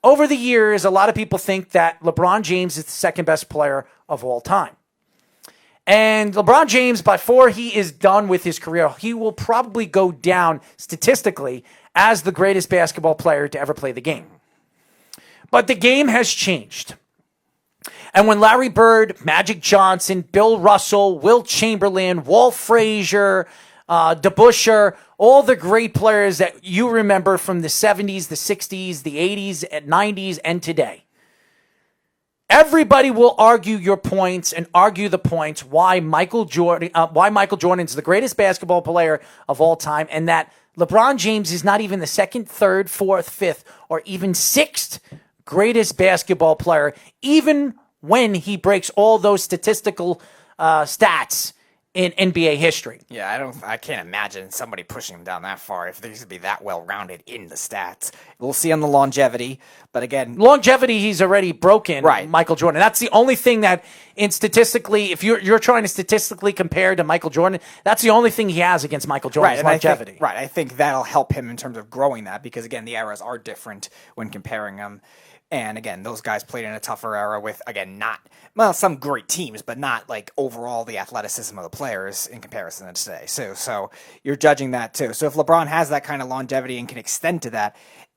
over the years, a lot of people think that LeBron James is the second best player of all time. And LeBron James, before he is done with his career, he will probably go down statistically as the greatest basketball player to ever play the game. But the game has changed. And when Larry Bird, Magic Johnson, Bill Russell, Wilt Chamberlain, Walt Frazier, DeBusschere, all the great players that you remember from the 70s, the 60s, the 80s, and 90s, and today, everybody will argue your points and argue the points why Michael Jordan is the greatest basketball player of all time, and that LeBron James is not even the second, third, fourth, fifth, or even sixth greatest basketball player, even when he breaks all those statistical stats in NBA history. Yeah, I can't imagine somebody pushing him down that far if he's to be that well-rounded in the stats. We'll see on the longevity, but again... Longevity, he's already broken right. Michael Jordan. That's the only thing that, if you're trying to statistically compare to Michael Jordan, that's the only thing he has against Michael Jordan, is longevity. I think that'll help him in terms of growing that, because again, the eras are different when comparing them. And again, those guys played in a tougher era with, again, some great teams, but not like overall the athleticism of the players in comparison to today. So you're judging that too. So if LeBron has that kind of longevity and can extend to that,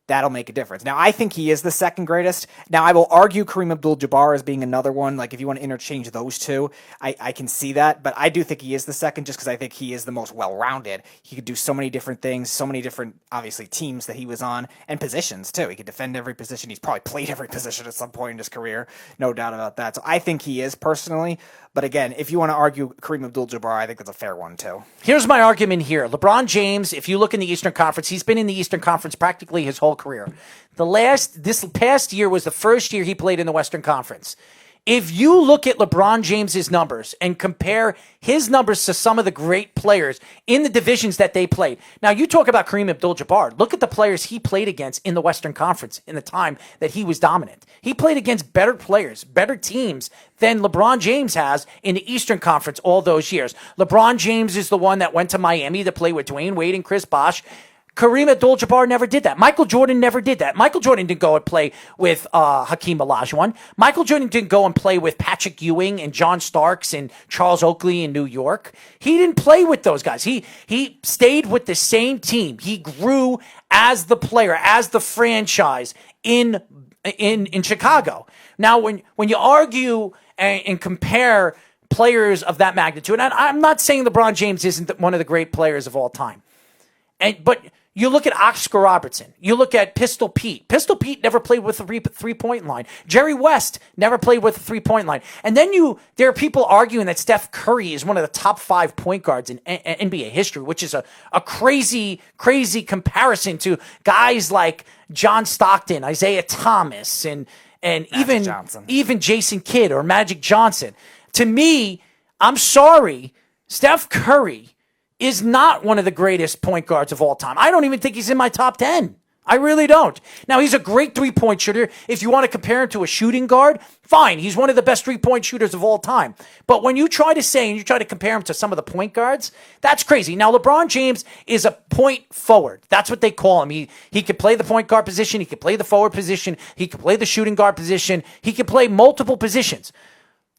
that'll make a difference. Now, I think he is the second greatest. Now, I will argue Kareem Abdul-Jabbar as being another one. Like, if you want to interchange those two, I can see that. But I do think he is the second just because I think he is the most well-rounded. He could do so many different things, so many different, obviously, teams that he was on, and positions, too. He could defend every position. He's probably played every position at some point in his career. No doubt about that. So I think he is, personally. But again, if you want to argue Kareem Abdul-Jabbar, I think that's a fair one, too. Here's my argument here. LeBron James, if you look in the Eastern Conference, he's been in the Eastern Conference practically his whole career. This past year was the first year he played in the Western Conference. If you look at LeBron James's numbers and compare his numbers to some of the great players in the divisions that they played. Now, you talk about Kareem Abdul-Jabbar. Look at the players he played against in the Western Conference in the time that he was dominant. He played against better players, better teams than LeBron James has in the Eastern Conference all those years. LeBron James is the one that went to Miami to play with Dwayne Wade and Chris Bosh. Kareem Abdul-Jabbar never did that. Michael Jordan never did that. Michael Jordan didn't go and play with Hakeem Olajuwon. Michael Jordan didn't go and play with Patrick Ewing and John Starks and Charles Oakley in New York. He didn't play with those guys. He stayed with the same team. He grew as the player, as the franchise in Chicago. Now, when you argue and compare players of that magnitude, and I'm not saying LeBron James isn't one of the great players of all time, but you look at Oscar Robertson. You look at Pistol Pete. Pistol Pete never played with a three-point line. Jerry West never played with a three-point line. And then there are people arguing that Steph Curry is one of the top 5 point guards in NBA history, which is a crazy, crazy comparison to guys like John Stockton, Isaiah Thomas, and even Jason Kidd or Magic Johnson. To me, I'm sorry, Steph Curry is not one of the greatest point guards of all time. I don't even think he's in my top 10. I really don't. Now, he's a great three-point shooter. If you want to compare him to a shooting guard, fine. He's one of the best three-point shooters of all time. But when you try to compare him to some of the point guards, that's crazy. Now, LeBron James is a point forward. That's what they call him. He could play the point guard position. He could play the forward position. He could play the shooting guard position. He could play multiple positions.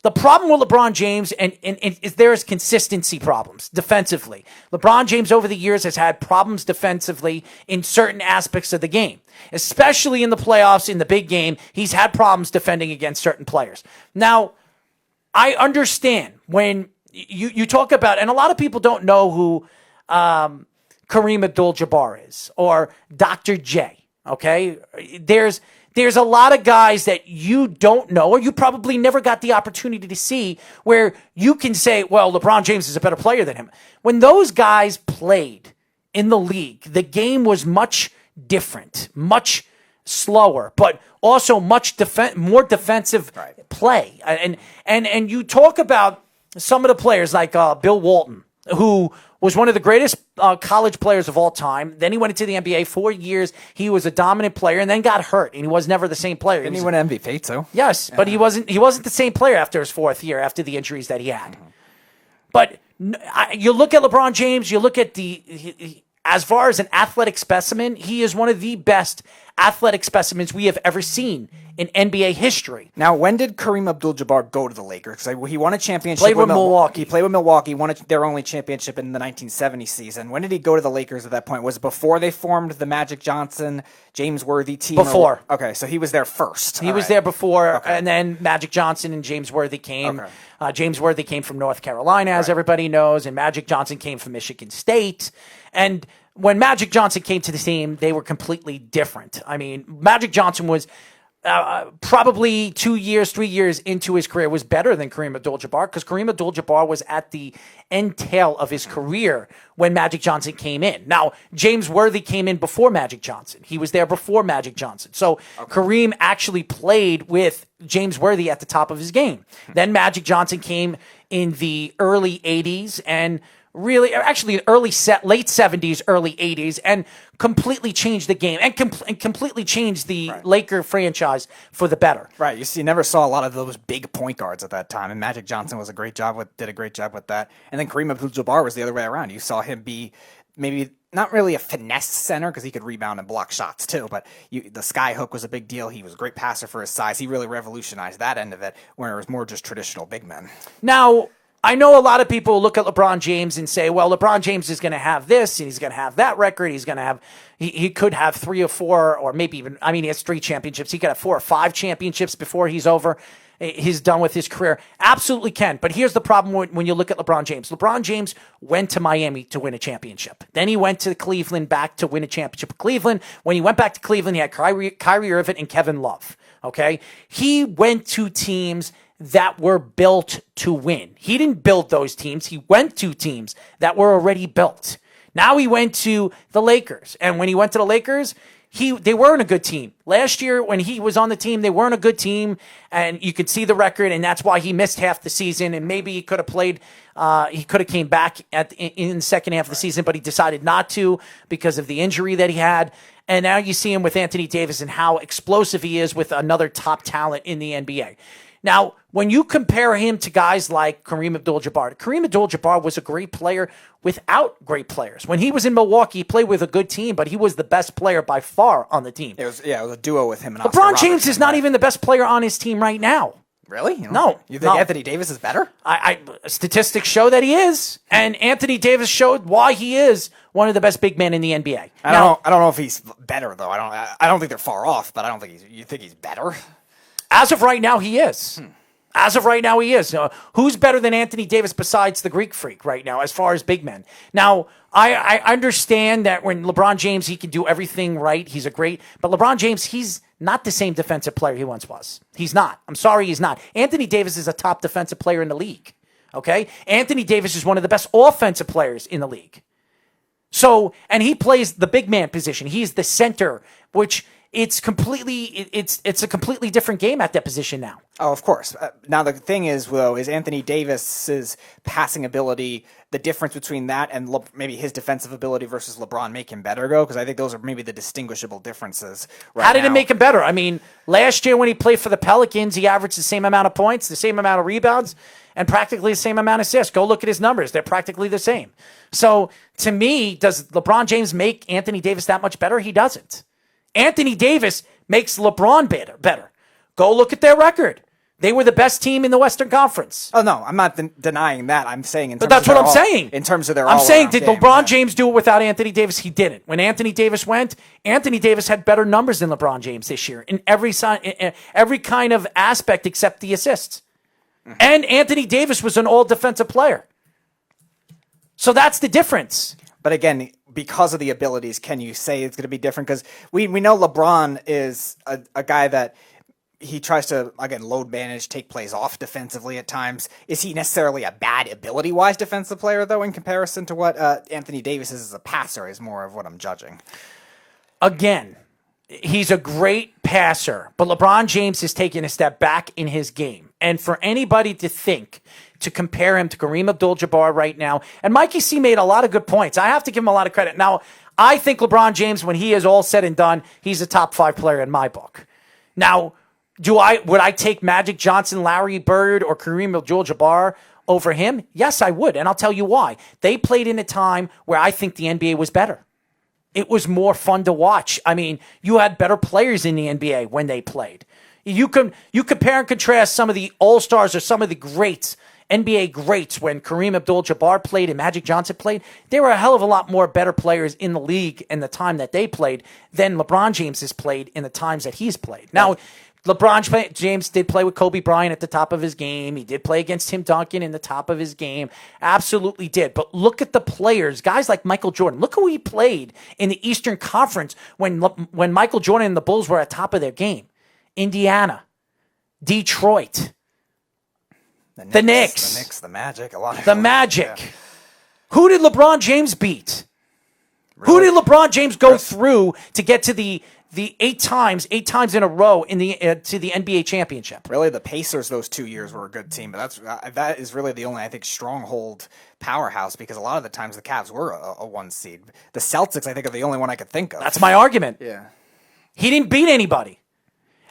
The problem with LeBron James is there is consistency problems defensively. LeBron James over the years has had problems defensively in certain aspects of the game, especially in the playoffs, in the big game. He's had problems defending against certain players. Now, I understand when you talk about, and a lot of people don't know who Kareem Abdul-Jabbar is or Dr. J, okay? There's a lot of guys that you don't know, or you probably never got the opportunity to see, where you can say, well, LeBron James is a better player than him. When those guys played in the league, the game was much different, much slower, but also much more defensive play. And you talk about some of the players like Bill Walton, who was one of the greatest college players of all time. Then he went into the NBA 4 years. He was a dominant player and then got hurt, and he was never the same player. Didn't he win MVP too? Yes, but he wasn't the same player after his 4th year, after the injuries that he had. But you look at LeBron James, you look at as far as an athletic specimen, he is one of the best athletic specimens we have ever seen in NBA history. Now, when did Kareem Abdul-Jabbar go to the Lakers? Because he won a championship Played with Milwaukee. He played with Milwaukee, won their only championship in the 1970 season. When did he go to the Lakers at that point? Was it before they formed the Magic Johnson, James Worthy team? Before. Okay, so he was there first. He was there before, and then Magic Johnson and James Worthy came. Okay. James Worthy came from North Carolina, as everybody knows, and Magic Johnson came from Michigan State. And when Magic Johnson came to the team, they were completely different. I mean, Magic Johnson was probably 2 years, 3 years into his career was better than Kareem Abdul-Jabbar, because Kareem Abdul-Jabbar was at the end tail of his career when Magic Johnson came in. Now, James Worthy came in before Magic Johnson. He was there before Magic Johnson. So Kareem actually played with James Worthy at the top of his game. Then Magic Johnson came in the early 80s and really, actually, late 70s, early 80s, and completely changed the game and completely changed the Laker franchise for the better. Right. You never saw a lot of those big point guards at that time, and Magic Johnson did a great job with that. And then Kareem Abdul-Jabbar was the other way around. You saw him be maybe not really a finesse center because he could rebound and block shots too, but the sky hook was a big deal. He was a great passer for his size. He really revolutionized that end of it, where it was more just traditional big men. Now, I know a lot of people look at LeBron James and say, well, LeBron James is going to have this, and he's going to have that record. He's going to have, he could have 3 or 4, or maybe even, I mean, he has 3 championships. He could have 4 or 5 championships before he's over. He's done with his career. Absolutely can. But here's the problem when you look at LeBron James. LeBron James went to Miami to win a championship. Then he went to Cleveland back to win a championship with Cleveland. When he went back to Cleveland, he had Kyrie Irving and Kevin Love. Okay? He went to teams that were built to win. He didn't build those teams. He went to teams that were already built. Now he went to the Lakers. And when he went to the Lakers, they weren't a good team. Last year, when he was on the team, they weren't a good team. And you could see the record, and that's why he missed half the season. And maybe he could have played, he could have came back in the second half of the season, but he decided not to because of the injury that he had. And now you see him with Anthony Davis and how explosive he is with another top talent in the NBA. Now, when you compare him to guys like Kareem Abdul-Jabbar was a great player without great players. When he was in Milwaukee, he played with a good team, but he was the best player by far on the team. It was a duo with him and LeBron James is not even the best player on his team right now. Really? No. You think Anthony Davis is better? Statistics show that he is, and Anthony Davis showed why he is one of the best big men in the NBA. I don't know if he's better though. I don't think they're far off, but I don't think you think he's better. As of right now, he is. As of right now, he is. Who's better than Anthony Davis besides the Greek Freak right now, as far as big men? Now, I understand that when LeBron James, he can do everything right. He's but LeBron James, he's not the same defensive player he once was. He's not. I'm sorry, he's not. Anthony Davis is a top defensive player in the league. Okay? Anthony Davis is one of the best offensive players in the league. So, and he plays the big man position. He's the center, which it's a completely different game at that position now. Oh, of course. Now the thing is, though, is Anthony Davis's passing ability, the difference between that and maybe his defensive ability versus LeBron make him better, go? Because I think those are maybe the distinguishable differences. How did it make him better? I mean, last year when he played for the Pelicans, he averaged the same amount of points, the same amount of rebounds, and practically the same amount of assists. Go look at his numbers. They're practically the same. So, to me, does LeBron James make Anthony Davis that much better? He doesn't. Anthony Davis makes LeBron better. Go look at their record. They were the best team in the Western Conference. Oh, no, I'm not denying that. I'm saying in terms but that's of what I'm saying. In terms of their I'm saying, did game, LeBron James do it without Anthony Davis? He didn't. When Anthony Davis went, Anthony Davis had better numbers than LeBron James this year in every kind of aspect except the assists. Mm-hmm. And Anthony Davis was an all-defensive player. So that's the difference. But again, because of the abilities, can you say it's going to be different? Because we know LeBron is a guy that he tries to, again, load manage, take plays off defensively at times. Is he necessarily a bad ability-wise defensive player, though, in comparison to what Anthony Davis is as a passer is more of what I'm judging? Again, he's a great passer, but LeBron James has taken a step back in his game. And for anybody to compare him to Kareem Abdul-Jabbar right now, and Mikey C made a lot of good points. I have to give him a lot of credit. Now, I think LeBron James, when he is all said and done, he's a top 5 player in my book. Now, would I take Magic Johnson, Larry Bird, or Kareem Abdul-Jabbar over him? Yes, I would, and I'll tell you why. They played in a time where I think the NBA was better. It was more fun to watch. I mean, you had better players in the NBA when they played. You compare and contrast some of the all-stars or some of the greats, NBA greats, when Kareem Abdul-Jabbar played and Magic Johnson played. There were a hell of a lot more better players in the league in the time that they played than LeBron James has played in the times that he's played. Now, LeBron James did play with Kobe Bryant at the top of his game. He did play against Tim Duncan in the top of his game. Absolutely did. But look at the players, guys like Michael Jordan. Look who he played in the Eastern Conference when Michael Jordan and the Bulls were at the top of their game. Indiana, Detroit, the Knicks, the Magic, a lot of the Magic. Yeah. Who did LeBron James beat? Really? Who did LeBron James go through to get to the 8 times in a row in the to the NBA championship? Really, the Pacers those 2 years were a good team, but that is really the only, I think, stronghold powerhouse, because a lot of the times the Cavs were a 1 seed. The Celtics, I think, are the only one I could think of. That's my argument. Yeah, he didn't beat anybody.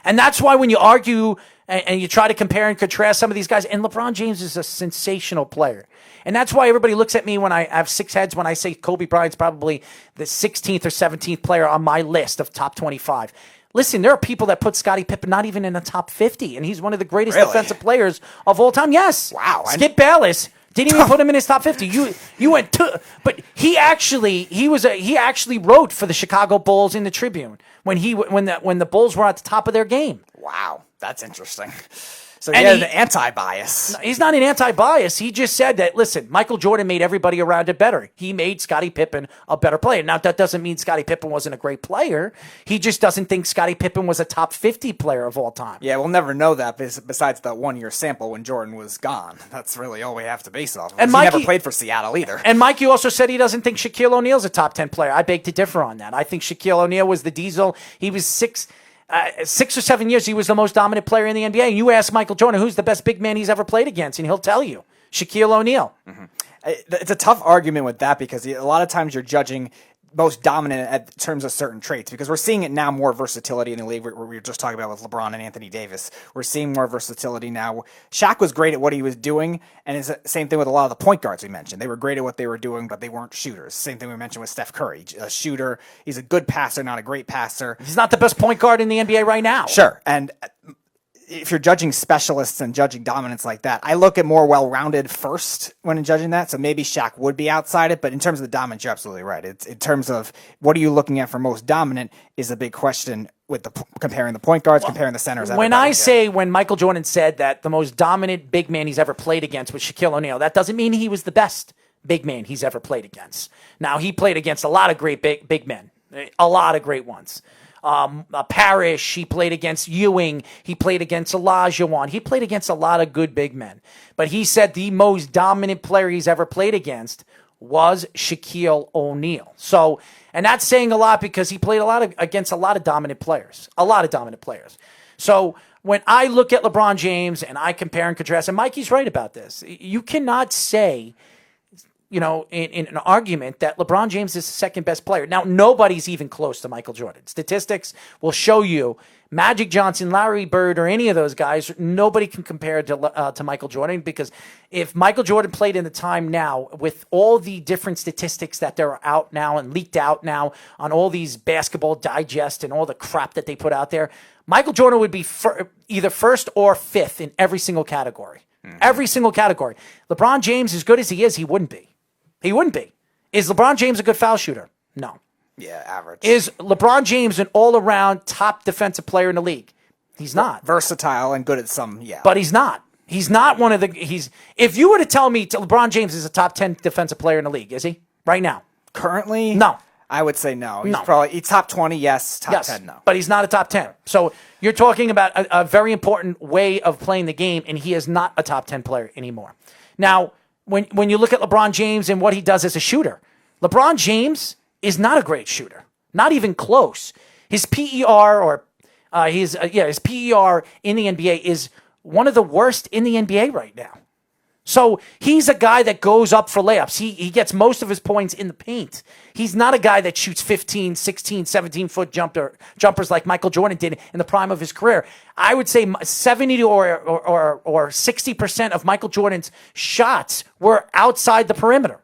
And that's why when you argue and you try to compare and contrast some of these guys, and LeBron James is a sensational player. And that's why everybody looks at me when I have 6 heads when I say Kobe Bryant's probably the 16th or 17th player on my list of top 25. Listen, there are people that put Scottie Pippen not even in the top 50, and he's one of the greatest defensive players of all time. Yes. Wow. Skip Bayless didn't even put him in his top 50. You went to, but he actually wrote for the Chicago Bulls in the Tribune when the Bulls were at the top of their game. Wow, that's interesting. So he had an anti-bias. He's not an anti-bias. He just said that, listen, Michael Jordan made everybody around it better. He made Scottie Pippen a better player. Now, that doesn't mean Scottie Pippen wasn't a great player. He just doesn't think Scottie Pippen was a top 50 player of all time. Yeah, we'll never know that besides that 1-year sample when Jordan was gone. That's really all we have to base it off of. And he never played for Seattle either. And Mikey also said he doesn't think Shaquille O'Neal's a top 10 player. I beg to differ on that. I think Shaquille O'Neal was the diesel. He was 6 or 7 years, he was the most dominant player in the NBA. And you ask Michael Jordan who's the best big man he's ever played against, and he'll tell you, Shaquille O'Neal. Mm-hmm. It's a tough argument with that, because a lot of times you're judging most dominant in terms of certain traits, because we're seeing it now, more versatility in the league. We were just talking about with LeBron and Anthony Davis. We're seeing more versatility now. Shaq was great at what he was doing, and it's the same thing with a lot of the point guards we mentioned. They were great at what they were doing, but they weren't shooters. Same thing we mentioned with Steph Curry. A shooter, he's a good passer, not a great passer. He's not the best point guard in the NBA right now. Sure, and if you're judging specialists and judging dominance like that, I look at more well-rounded first when judging that. So maybe Shaq would be outside it, but in terms of the dominance, you're absolutely right. It's in terms of what are you looking at for most dominant is a big question with comparing the point guards, comparing the centers. When Michael Jordan said that the most dominant big man he's ever played against was Shaquille O'Neal, that doesn't mean he was the best big man he's ever played against. Now, he played against a lot of great big men, a lot of great ones. Parrish, he played against Ewing, he played against Olajuwon, he played against a lot of good big men. But he said the most dominant player he's ever played against was Shaquille O'Neal. So, and that's saying a lot, because he played against a lot of dominant players. So when I look at LeBron James and I compare and contrast, and Mikey's right about this, you cannot say, in an argument that LeBron James is the second best player. Now, nobody's even close to Michael Jordan. Statistics will show you Magic Johnson, Larry Bird, or any of those guys, nobody can compare to Michael Jordan, because if Michael Jordan played in the time now with all the different statistics that are out now and leaked out now on all these Basketball Digest and all the crap that they put out there, Michael Jordan would be either first or fifth in every single category. Mm-hmm. Every single category. LeBron James, as good as he is, he wouldn't be. He wouldn't be. Is LeBron James a good foul shooter? No. Yeah, average. Is LeBron James an all-around top defensive player in the league? He's not. Versatile and good at some, yeah. But he's not. He's not one of the... If you were to tell me LeBron James is a top 10 defensive player in the league, is he? Right now. Currently? No. I would say no. He's top 20, yes. Top 10, no. But he's not a top 10. So you're talking about a very important way of playing the game, and he is not a top 10 player anymore. Now, when you look at LeBron James and what he does as a shooter, LeBron James is not a great shooter, not even close. His PER his PER in the NBA is one of the worst in the NBA right now. So he's a guy that goes up for layups. He gets most of his points in the paint. He's not a guy that shoots 15, 16, 17-foot jumpers like Michael Jordan did in the prime of his career. I would say 70 or 60% of Michael Jordan's shots were outside the perimeter.